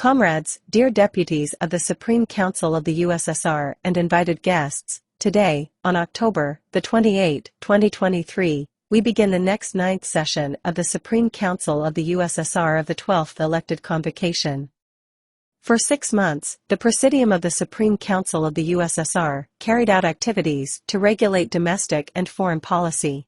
Comrades, dear deputies of the Supreme Council of the USSR and invited guests, today, on October the 28th, 2023, we begin the next 9th session of the Supreme Council of the USSR of the 12th elected convocation. For 6 months, the Presidium of the Supreme Council of the USSR carried out activities to regulate domestic and foreign policy.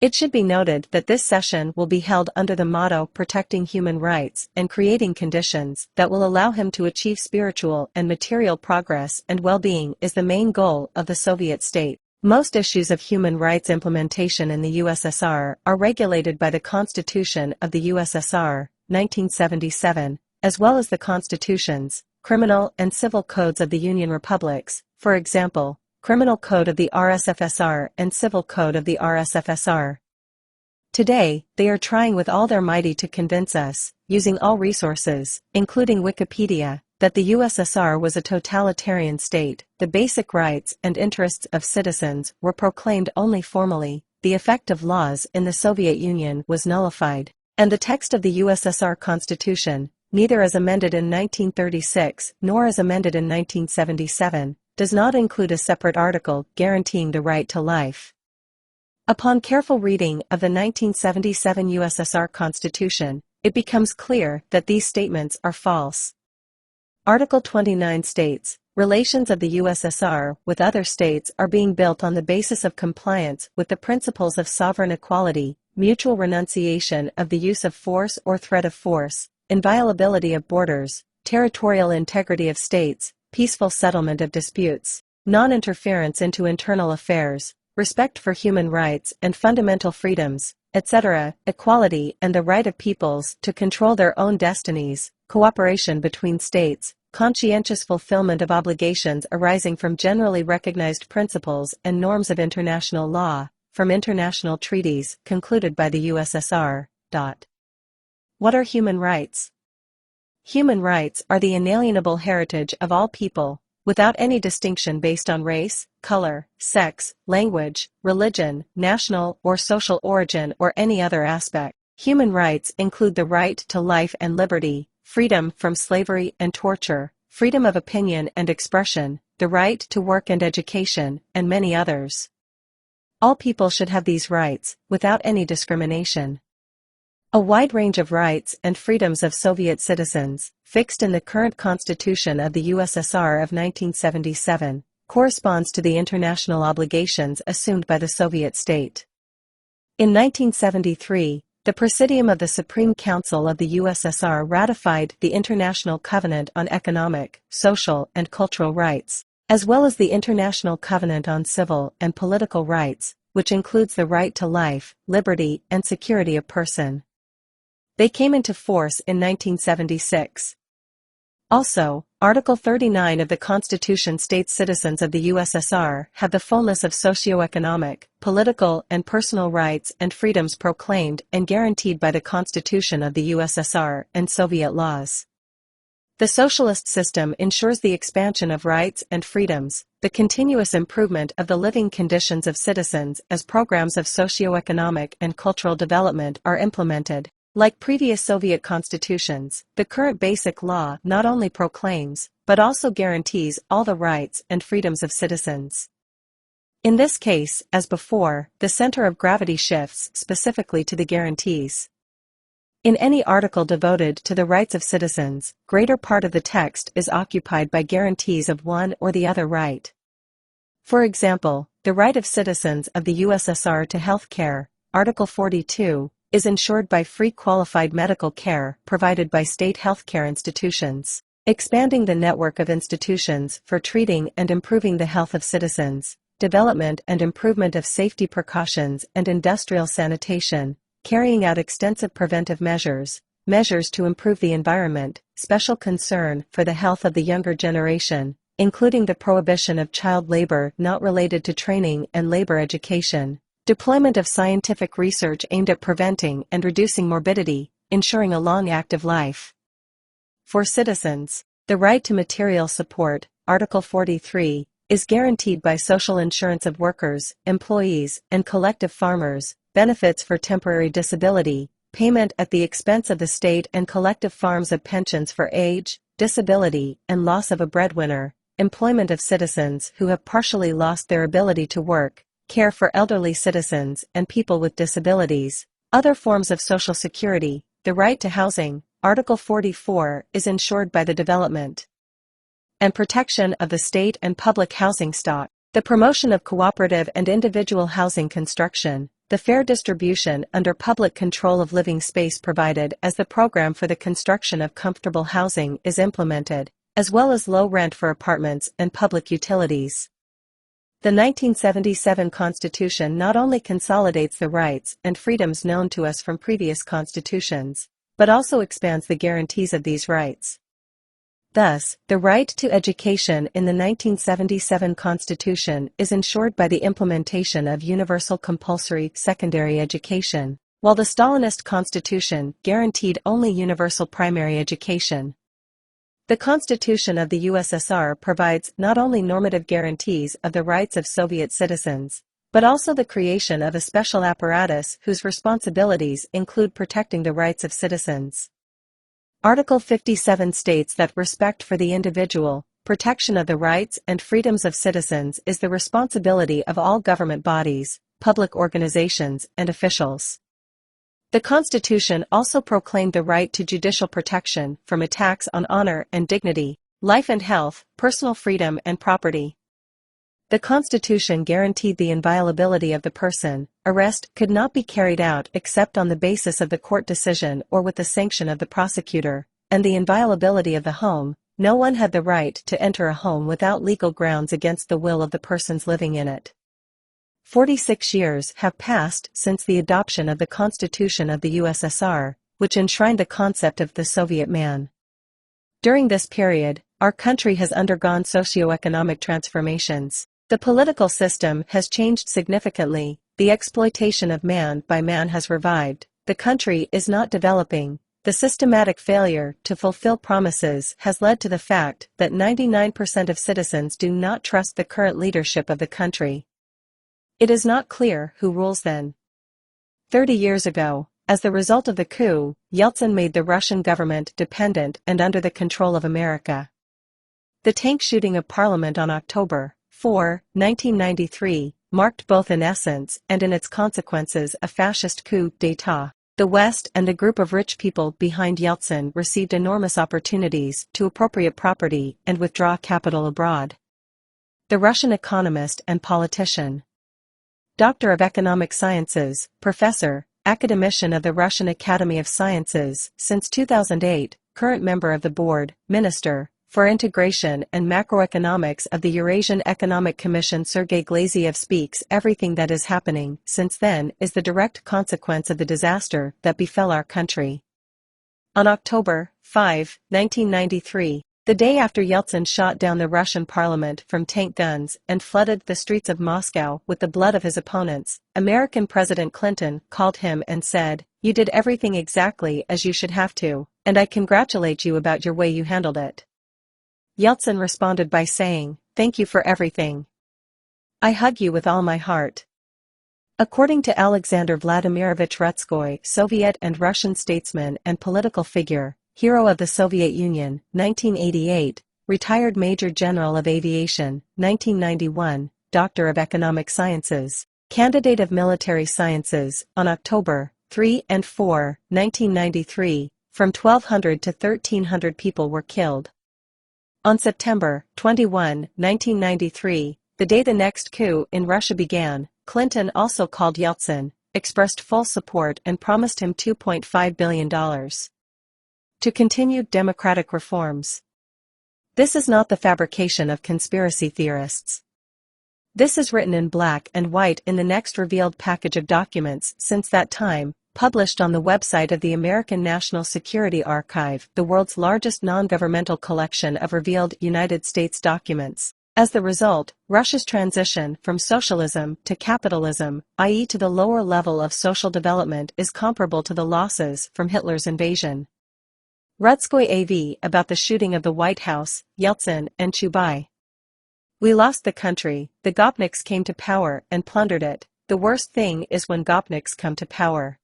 It should be noted that this session will be held under the motto protecting human rights and creating conditions that will allow him to achieve spiritual and material progress and well-being is the main goal of the Soviet state. Most issues of human rights implementation in the USSR are regulated by the Constitution of the USSR, 1977, as well as the constitutions, criminal and civil codes of the Union Republics, for example, Criminal Code of the RSFSR and Civil Code of the RSFSR. Today, they are trying with all their mighty to convince us, using all resources, including Wikipedia, that the USSR was a totalitarian state. The basic rights and interests of citizens were proclaimed only formally, the effect of laws in the Soviet Union was nullified, and the text of the USSR Constitution, neither as amended in 1936 nor as amended in 1977, does not include a separate article guaranteeing the right to life. Upon careful reading of the 1977 USSR Constitution, it becomes clear that these statements are false. Article 29 states, relations of the USSR with other states are being built on the basis of compliance with the principles of sovereign equality, mutual renunciation of the use of force or threat of force, inviolability of borders, territorial integrity of states, peaceful settlement of disputes, non-interference into internal affairs, respect for human rights and fundamental freedoms, etc., equality and the right of peoples to control their own destinies, cooperation between states, conscientious fulfillment of obligations arising from generally recognized principles and norms of international law, from international treaties concluded by the USSR. What are human rights? Human rights are the inalienable heritage of all people, without any distinction based on race, color, sex, language, religion, national or social origin or any other aspect. Human rights include the right to life and liberty, freedom from slavery and torture, freedom of opinion and expression, the right to work and education, and many others. All people should have these rights, without any discrimination. A wide range of rights and freedoms of Soviet citizens, fixed in the current Constitution of the USSR of 1977, corresponds to the international obligations assumed by the Soviet state. In 1973, the Presidium of the Supreme Council of the USSR ratified the International Covenant on Economic, Social and Cultural Rights, as well as the International Covenant on Civil and Political Rights, which includes the right to life, liberty and security of person. They came into force in 1976. Also, Article 39 of the Constitution states citizens of the USSR have the fullness of socio-economic, political and personal rights and freedoms proclaimed and guaranteed by the Constitution of the USSR and Soviet laws. The socialist system ensures the expansion of rights and freedoms, the continuous improvement of the living conditions of citizens as programs of socio-economic and cultural development are implemented. Like previous Soviet constitutions, the current basic law not only proclaims, but also guarantees all the rights and freedoms of citizens. In this case, as before, the center of gravity shifts specifically to the guarantees. In any article devoted to the rights of citizens, greater part of the text is occupied by guarantees of one or the other right. For example, the right of citizens of the USSR to health care, Article 42, is ensured by free qualified medical care provided by state healthcare institutions, expanding the network of institutions for treating and improving the health of citizens, development and improvement of safety precautions and industrial sanitation, carrying out extensive preventive measures, measures to improve the environment, special concern for the health of the younger generation, including the prohibition of child labor not related to training and labor education, deployment of scientific research aimed at preventing and reducing morbidity, ensuring a long active life. For citizens, the right to material support, Article 43, is guaranteed by social insurance of workers, employees, and collective farmers, benefits for temporary disability, payment at the expense of the state and collective farms of pensions for age, disability, and loss of a breadwinner, employment of citizens who have partially lost their ability to work, care for elderly citizens and people with disabilities, other forms of social security, the right to housing, Article 44, is ensured by the development and protection of the state and public housing stock, the promotion of cooperative and individual housing construction, the fair distribution under public control of living space provided as the program for the construction of comfortable housing is implemented, as well as low rent for apartments and public utilities. The 1977 Constitution not only consolidates the rights and freedoms known to us from previous constitutions, but also expands the guarantees of these rights. Thus, the right to education in the 1977 Constitution is ensured by the implementation of universal compulsory secondary education, while the Stalinist Constitution guaranteed only universal primary education. The Constitution of the USSR provides not only normative guarantees of the rights of Soviet citizens, but also the creation of a special apparatus whose responsibilities include protecting the rights of citizens. Article 57 states that respect for the individual, protection of the rights and freedoms of citizens is the responsibility of all government bodies, public organizations, and officials. The Constitution also proclaimed the right to judicial protection from attacks on honor and dignity, life and health, personal freedom and property. The Constitution guaranteed the inviolability of the person. Arrest could not be carried out except on the basis of the court decision or with the sanction of the prosecutor, and the inviolability of the home. No one had the right to enter a home without legal grounds against the will of the persons living in it. 46 years have passed since the adoption of the Constitution of the USSR, which enshrined the concept of the Soviet man. During this period, our country has undergone socio-economic transformations. The political system has changed significantly, the exploitation of man by man has revived, the country is not developing, the systematic failure to fulfill promises has led to the fact that 99% of citizens do not trust the current leadership of the country. It is not clear who rules then. 30 years ago, as the result of the coup, Yeltsin made the Russian government dependent and under the control of America. The tank shooting of Parliament on October 4, 1993, marked both in essence and in its consequences a fascist coup d'état. The West and a group of rich people behind Yeltsin received enormous opportunities to appropriate property and withdraw capital abroad. The Russian economist and politician, Doctor of Economic Sciences, Professor, Academician of the Russian Academy of Sciences since 2008, current member of the Board, Minister for Integration and Macroeconomics of the Eurasian Economic Commission Sergei Glaziev speaks. Everything that is happening since then is the direct consequence of the disaster that befell our country. On October 5, 1993, the day after Yeltsin shot down the Russian parliament from tank guns and flooded the streets of Moscow with the blood of his opponents, American President Clinton called him and said, "You did everything exactly as you should have to, and I congratulate you about your way you handled it." Yeltsin responded by saying, "Thank you for everything. I hug you with all my heart." According to Alexander Vladimirovich Rutskoy, Soviet and Russian statesman and political figure, hero of the Soviet Union, 1988, retired Major General of Aviation, 1991, Doctor of Economic Sciences, candidate of Military Sciences, on October 3 and 4, 1993, from 1,200 to 1,300 people were killed. On September 21, 1993, the day the next coup in Russia began, Clinton also called Yeltsin, expressed full support and promised him $2.5 billion to continue democratic reforms. This is not the fabrication of conspiracy theorists. This is written in black and white in the next revealed package of documents since that time, published on the website of the American National Security Archive, the world's largest non-governmental collection of revealed United States documents. As the result, Russia's transition from socialism to capitalism, i.e. to the lower level of social development, is comparable to the losses from Hitler's invasion. Rutskoy AV about the shooting of the White House, Yeltsin and Chubai. We lost the country, the Gopniks came to power and plundered it. The worst thing is when Gopniks come to power.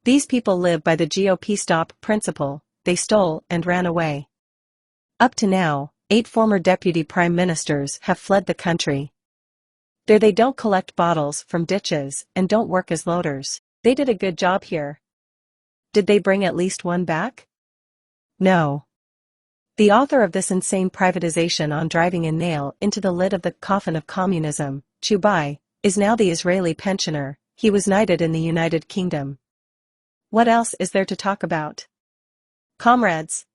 These people live by the GOP stop principle. They stole and ran away. Up to now, 8 former deputy prime ministers have fled the country. There they don't collect bottles from ditches and don't work as loaders. They did a good job here. Did they bring at least one back? No. The author of this insane privatization on driving a nail into the lid of the coffin of communism, Chubai, is now the Israeli pensioner. He was knighted in the United Kingdom. What else is there to talk about? Comrades,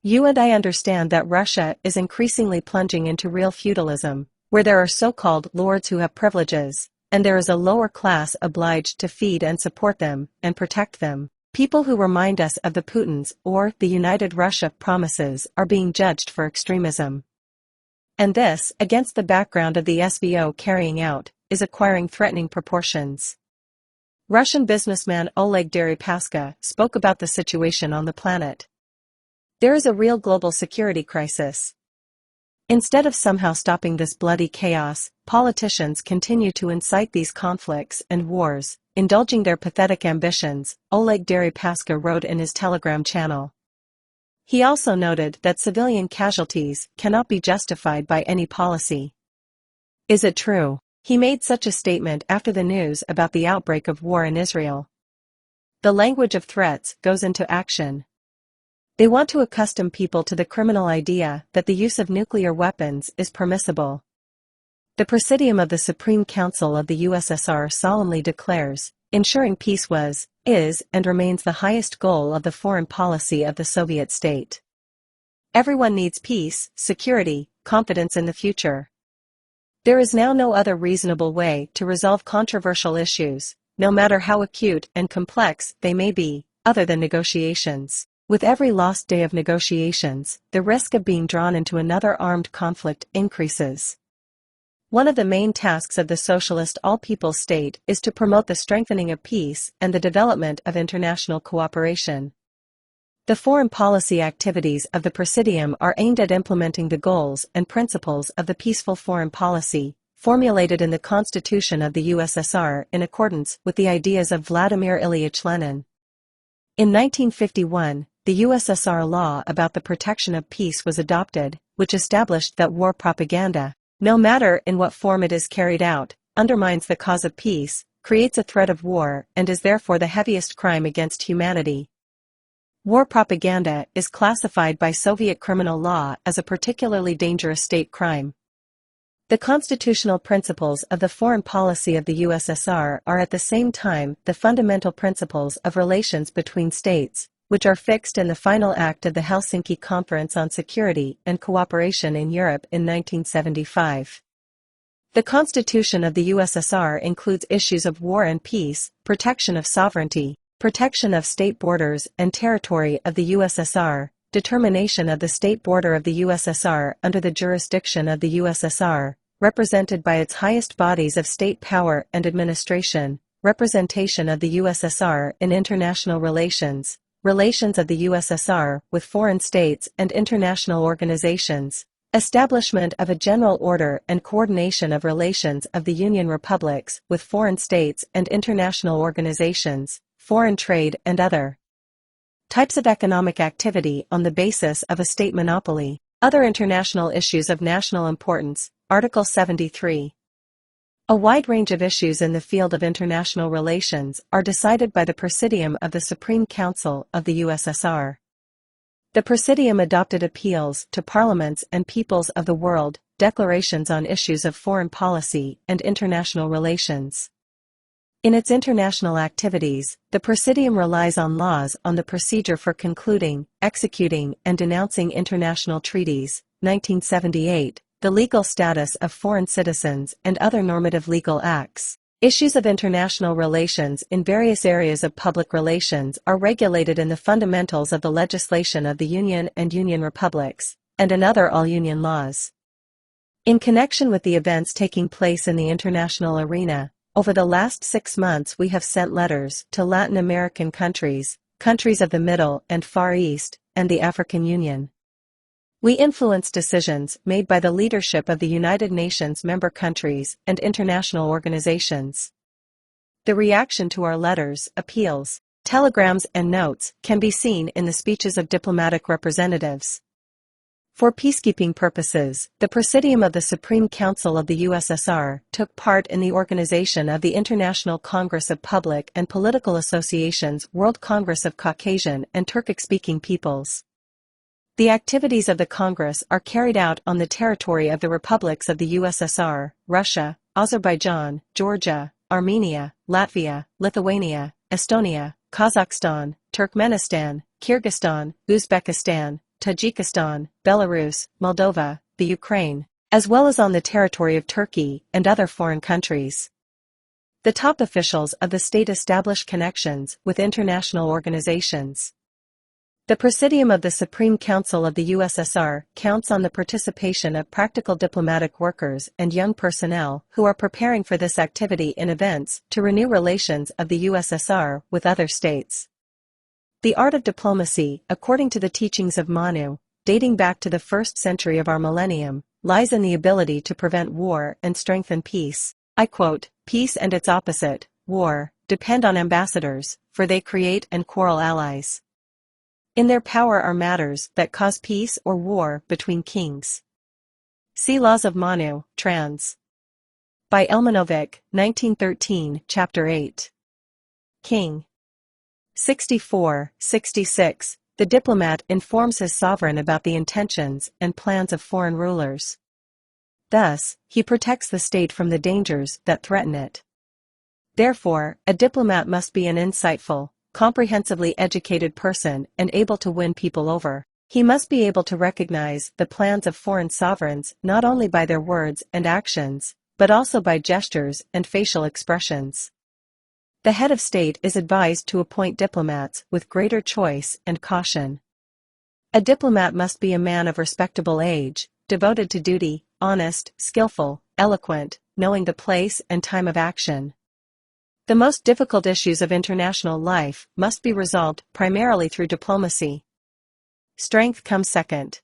you and I understand that Russia is increasingly plunging into real feudalism, where there are so-called lords who have privileges, and there is a lower class obliged to feed and support them and protect them. People who remind us of the Putins or the United Russia promises are being judged for extremism. And this, against the background of the SVO carrying out, is acquiring threatening proportions. Russian businessman Oleg Deripaska spoke about the situation on the planet. There is a real global security crisis. Instead of somehow stopping this bloody chaos, politicians continue to incite these conflicts and wars, indulging their pathetic ambitions, Oleg Deripaska wrote in his Telegram channel. He also noted that civilian casualties cannot be justified by any policy. Is it true? He made such a statement after the news about the outbreak of war in Israel. The language of threats goes into action. They want to accustom people to the criminal idea that the use of nuclear weapons is permissible. The Presidium of the Supreme Council of the USSR solemnly declares, ensuring peace was, is, and remains the highest goal of the foreign policy of the Soviet state. Everyone needs peace, security, confidence in the future. There is now no other reasonable way to resolve controversial issues, no matter how acute and complex they may be, other than negotiations. With every lost day of negotiations, the risk of being drawn into another armed conflict increases. One of the main tasks of the socialist all-peoples state is to promote the strengthening of peace and the development of international cooperation. The foreign policy activities of the Presidium are aimed at implementing the goals and principles of the peaceful foreign policy, formulated in the Constitution of the USSR in accordance with the ideas of Vladimir Ilyich Lenin. In 1951, the USSR law about the protection of peace was adopted, which established that war propaganda, no matter in what form it is carried out, undermines the cause of peace, creates a threat of war, and is therefore the heaviest crime against humanity. War propaganda is classified by Soviet criminal law as a particularly dangerous state crime. The constitutional principles of the foreign policy of the USSR are at the same time the fundamental principles of relations between states, which are fixed in the final act of the Helsinki Conference on Security and Cooperation in Europe in 1975. The Constitution of the USSR includes issues of war and peace, protection of sovereignty, protection of state borders and territory of the USSR, determination of the state border of the USSR under the jurisdiction of the USSR, represented by its highest bodies of state power and administration, representation of the USSR in international relations, relations of the USSR with foreign states and international organizations, establishment of a general order and coordination of relations of the Union republics with foreign states and international organizations, foreign trade and other types of economic activity on the basis of a state monopoly, other international issues of national importance, Article 73. A wide range of issues in the field of international relations are decided by the Presidium of the Supreme Council of the USSR. The Presidium adopted appeals to parliaments and peoples of the world, declarations on issues of foreign policy and international relations. In its international activities, the Presidium relies on laws on the procedure for concluding, executing, and denouncing international treaties, 1978, the legal status of foreign citizens and other normative legal acts. Issues of international relations in various areas of public relations are regulated in the fundamentals of the legislation of the Union and Union republics, and in other all-Union laws. In connection with the events taking place in the international arena, over the last 6 months we have sent letters to Latin American countries, countries of the Middle and Far East, and the African Union. We influence decisions made by the leadership of the United Nations member countries and international organizations. The reaction to our letters, appeals, telegrams and notes can be seen in the speeches of diplomatic representatives. For peacekeeping purposes, the Presidium of the Supreme Council of the USSR took part in the organization of the International Congress of Public and Political Associations World Congress of Caucasian and Turkic-speaking peoples. The activities of the Congress are carried out on the territory of the republics of the USSR, Russia, Azerbaijan, Georgia, Armenia, Latvia, Lithuania, Estonia, Kazakhstan, Turkmenistan, Kyrgyzstan, Uzbekistan, Tajikistan, Belarus, Moldova, the Ukraine, as well as on the territory of Turkey and other foreign countries. The top officials of the state establish connections with international organizations. The Presidium of the Supreme Council of the USSR counts on the participation of practical diplomatic workers and young personnel who are preparing for this activity in events to renew relations of the USSR with other states. The art of diplomacy, according to the teachings of Manu, dating back to the 1st century of our millennium, lies in the ability to prevent war and strengthen peace. I quote, "Peace and its opposite, war, depend on ambassadors, for they create and quarrel allies. In their power are matters that cause peace or war between kings." See Laws of Manu, trans. By Elmanovic, 1913, Chapter 8. King. 64-66. The diplomat informs his sovereign about the intentions and plans of foreign rulers. Thus, he protects the state from the dangers that threaten it. Therefore, a diplomat must be an insightful, comprehensively educated person and able to win people over. He must be able to recognize the plans of foreign sovereigns not only by their words and actions, but also by gestures and facial expressions. The head of state is advised to appoint diplomats with greater choice and caution. A diplomat must be a man of respectable age, devoted to duty, honest, skillful, eloquent, knowing the place and time of action. The most difficult issues of international life must be resolved primarily through diplomacy. Strength comes second.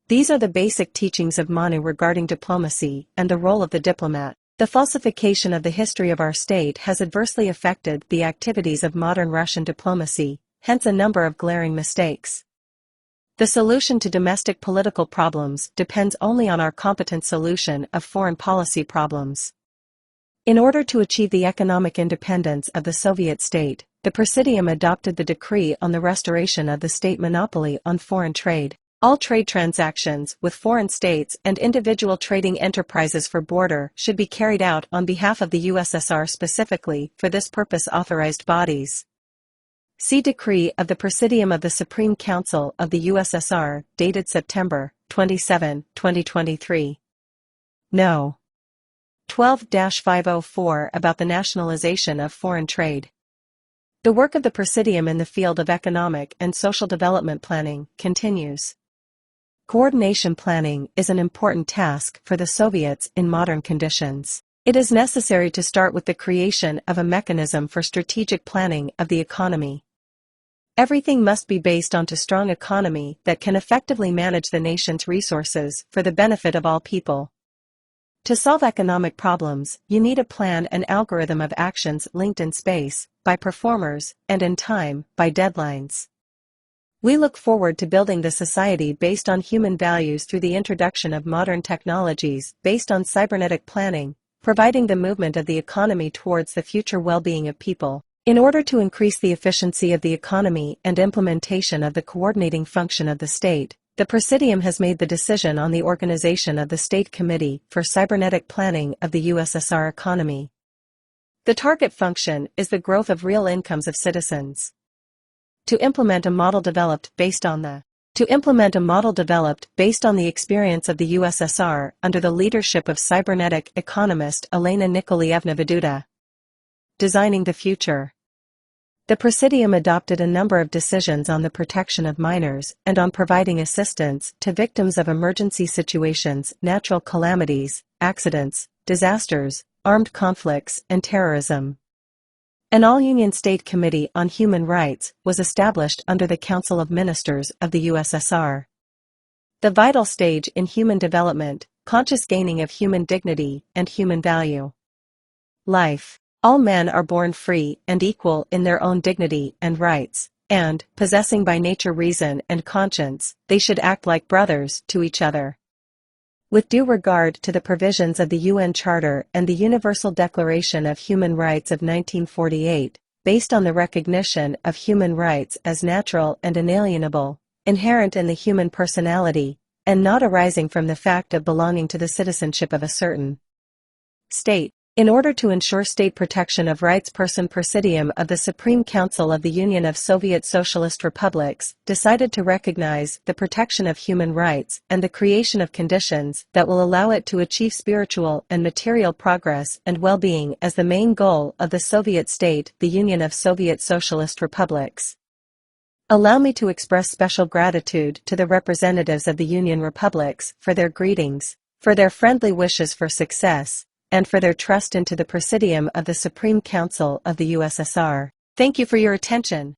These are the basic teachings of Manu regarding diplomacy and the role of the diplomat. The falsification of the history of our state has adversely affected the activities of modern Russian diplomacy, hence a number of glaring mistakes. The solution to domestic political problems depends only on our competent solution of foreign policy problems. In order to achieve the economic independence of the Soviet state, the Presidium adopted the decree on the restoration of the state monopoly on foreign trade. All trade transactions with foreign states and individual trading enterprises for border should be carried out on behalf of the USSR specifically for this purpose authorized bodies. See Decree of the Presidium of the Supreme Council of the USSR, dated September 27, 2023. No. 12-504 about the nationalization of foreign trade. The work of the Presidium in the field of economic and social development planning continues. Coordination planning is an important task for the Soviets in modern conditions. It is necessary to start with the creation of a mechanism for strategic planning of the economy. Everything must be based on a strong economy that can effectively manage the nation's resources for the benefit of all people. To solve economic problems, you need a plan and algorithm of actions linked in space, by performers, and in time, by deadlines. We look forward to building the society based on human values through the introduction of modern technologies based on cybernetic planning, providing the movement of the economy towards the future well-being of people. In order to increase the efficiency of the economy and implementation of the coordinating function of the state, the Presidium has made the decision on the organization of the State Committee for Cybernetic Planning of the USSR economy. The target function is the growth of real incomes of citizens. To implement a model developed based on the experience of the USSR under the leadership of cybernetic economist Elena Nikolaevna Veduta. Designing the future. The Presidium adopted a number of decisions on the protection of minors and on providing assistance to victims of emergency situations, natural calamities, accidents, disasters, armed conflicts, and terrorism. An all-Union State Committee on Human Rights was established under the Council of Ministers of the USSR. The vital stage in human development, conscious gaining of human dignity and human value. Life. All men are born free and equal in their own dignity and rights, and, possessing by nature reason and conscience, they should act like brothers to each other. With due regard to the provisions of the UN Charter and the Universal Declaration of Human Rights of 1948, based on the recognition of human rights as natural and inalienable, inherent in the human personality, and not arising from the fact of belonging to the citizenship of a certain state. In order to ensure state protection of rights, Presidium of the Supreme Council of the Union of Soviet Socialist Republics decided to recognize the protection of human rights and the creation of conditions that will allow it to achieve spiritual and material progress and well-being as the main goal of the Soviet state, the Union of Soviet Socialist Republics. Allow me to express special gratitude to the representatives of the Union Republics for their greetings, for their friendly wishes for success, and for their trust into the Presidium of the Supreme Council of the USSR. Thank you for your attention.